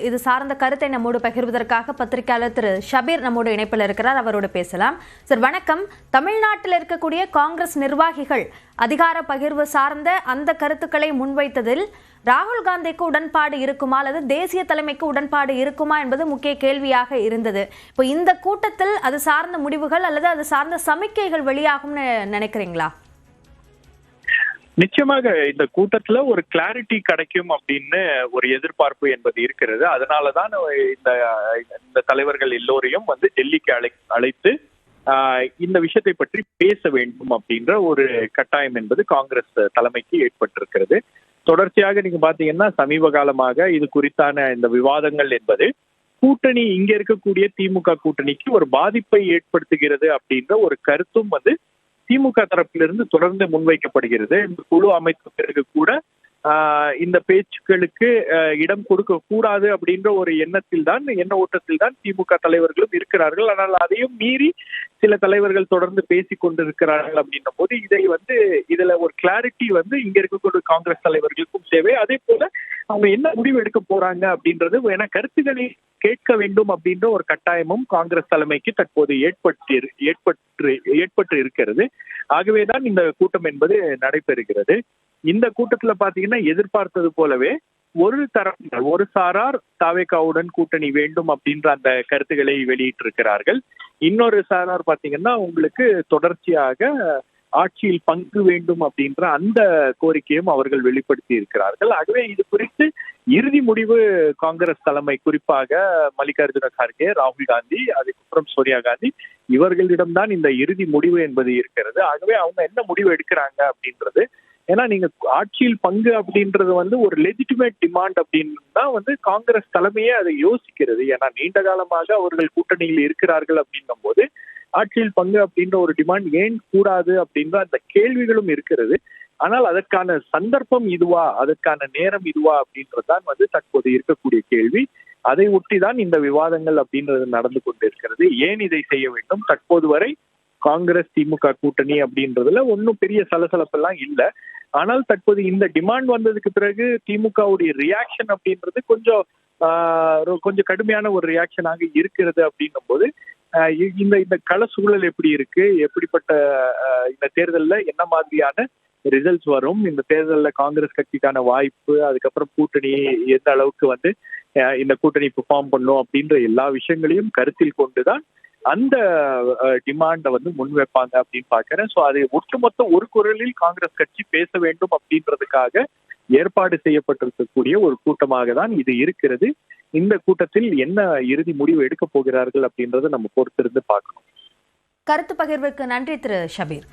இது சார்ந்த கருத்தை நம்மோடு பகிர்வதற்காக பத்திரிகையாளர் திரு ஷபீர் நம்மோடு இணைப்பில் இருக்கிறார். அவரோடு பேசலாம். சார் வணக்கம். தமிழ்நாட்டில் இருக்கக்கூடிய காங்கிரஸ் நிர்வாகிகள் அதிகார பகிர்வு சார்ந்த அந்த கருத்துக்களை முன்வைத்ததில் ராகுல் காந்திக்கு உடன்பாடு இருக்குமா அல்லது தேசிய தலைமைக்கு உடன்பாடு இருக்குமா என்பது முக்கிய கேள்வியாக இருந்தது. இப்போ இந்த கூட்டத்தில் அது சார்ந்த முடிவுகள் அல்லது அது சார்ந்த சமிக்கைகள் வெளியாகும்னு நினைக்கிறீங்களா? நிச்சயமாக இந்த கூட்டத்துல ஒரு கிளாரிட்டி கிடைக்கும் அப்படின்னு ஒரு எதிர்பார்ப்பு என்பது இருக்கிறது. அதனாலதான் இந்த தலைவர்கள் எல்லோரையும் டெல்லிக்கு அழைத்து இந்த விஷயத்தை பற்றி பேச வேண்டும் அப்படின்ற ஒரு கட்டாயம் என்பது காங்கிரஸ் தலைமைக்கு ஏற்பட்டிருக்கிறது. தொடர்ச்சியாக நீங்க பாத்தீங்கன்னா சமீப காலமாக இது குறித்தான இந்த விவாதங்கள் என்பது கூட்டணி இங்க இருக்கக்கூடிய திமுக கூட்டணிக்கு ஒரு பாதிப்பை ஏற்படுத்துகிறது அப்படின்ற ஒரு கருத்தும் திமுக தரப்பிலிருந்து தொடர்ந்து முன்வைக்கப்படுகிறது. இந்த குழு அமைத்த பிறகு கூட இந்த பேச்சுக்களுக்கு இடம் கொடுக்க கூடாது அப்படின்ற ஒரு எண்ண ஓட்டத்தில் தான் திமுக தலைவர்களும் இருக்கிறார்கள். ஆனால் அதையும் மீறி சில தலைவர்கள் தொடர்ந்து பேசிக் கொண்டிருக்கிறார்கள் அப்படின்னும் போது இதுல ஒரு கிளாரிட்டி இங்க இருக்கக்கூடிய காங்கிரஸ் தலைவர்களுக்கும் தேவை. அதே போல அவங்க என்ன முடிவு எடுக்க போறாங்க அப்படின்றது ஏன்னா கருத்துக்களை கேட்க வேண்டும் அப்படின்ற ஒரு கட்டாயமும் காங்கிரஸ் தலைமைக்கு தற்போது ஏற்பட்டு இருக்கிறது. ஆகவேதான் இந்த கூட்டம் என்பது நடைபெறுகிறது. இந்த கூட்டத்துல பாத்தீங்கன்னா எதிர்பார்த்தது போலவே ஒரு சாரார் தாவேகாவுடன் கூட்டணி வேண்டும் அப்படின்ற அந்த கருத்துக்களை வெளியிட்டிருக்கிறார்கள். இன்னொரு சாரார் பாத்தீங்கன்னா உங்களுக்கு தொடர்ச்சியாக ஆட்சியில் பங்கு வேண்டும் அப்படின்ற அந்த கோரிக்கையும் அவர்கள் வெளிப்படுத்தி இருக்கிறார்கள். ஆகவே இது குறித்து இறுதி முடிவு காங்கிரஸ் தலைமை, குறிப்பாக மல்லிகார்ஜுன கார்கே, ராகுல் காந்தி, அதுக்கப்புறம் சோனியா காந்தி இவர்களிடம்தான் இந்த இறுதி முடிவு என்பது இருக்கிறது. ஆகவே அவங்க என்ன முடிவு எடுக்கிறாங்க அப்படின்றது, ஏன்னா நீங்க ஆட்சியில் பங்கு அப்படின்றது ஒரு லெஜிட்டிமேட் டிமாண்ட் அப்படின்னு தான் காங்கிரஸ் தலைமையே அதை யோசிக்கிறது. ஏன்னா நீண்ட காலமாக அவர்கள் கூட்டணியில் இருக்கிறார்கள் அப்படின்னும் போது ஆட்சியில் பங்கு அப்படின்ற ஒரு டிமாண்ட் ஏன் கூடாது அப்படின்ற அந்த கேள்விகளும் இருக்கிறது. ஆனால் அதற்கான சந்தர்ப்பம் இதுவா, அதற்கான நேரம் இதுவா அப்படின்றதுதான் தற்போது இருக்கக்கூடிய கேள்வி. அதை ஒட்டிதான் இந்த விவாதங்கள் அப்படின்றது நடந்து கொண்டிருக்கிறது. ஏன் இதை செய்ய வேண்டும்? தற்போது வரை காங்கிரஸ் திமுக கூட்டணி அப்படின்றதுல ஒன்னும் பெரிய சலசலப்பெல்லாம் இல்லை. ஆனால் தற்போது இந்த டிமாண்ட் வந்ததுக்கு பிறகு திமுகவுடைய ரியாக்ஷன் அப்படின்றது கொஞ்சம் கடுமையான ஒரு ரியாக்ஷனாக இருக்கிறது. அப்படின்னும் போது இந்த கள சூழல் எப்படி இருக்கு, எப்படிப்பட்ட இந்த தேர்தலில் என்ன மாதிரியான ரிசல்ட்ஸ் வரும், இந்த தேர்தலில் காங்கிரஸ் கட்சிக்கான வாய்ப்பு, அதுக்கப்புறம் கூட்டணி எந்த அளவுக்கு இந்த கூட்டணி பெர்ஃபார்ம் பண்ணும் அப்படின்ற எல்லா விஷயங்களையும் கருத்தில் கொண்டுதான் அந்த டிமாண்டை முன்வைப்பாங்க அப்படின்னு பாக்குறேன். ஸோ அதை ஒட்டுமொத்த ஒரு குரலில் காங்கிரஸ் கட்சி பேச வேண்டும் அப்படின்றதுக்காக ஏற்பாடு செய்யப்பட்டிருக்கக்கூடிய ஒரு கூட்டமாக தான் இது இருக்கிறது. இந்த கூட்டத்தில் என்ன இறுதி முடிவு எடுக்க போகிறார்கள் அப்படின்றத நம்ம பொறுத்திருந்து பார்க்கணும். கருத்து பகிர்வுக்கு நன்றி திரு ஷபீர்.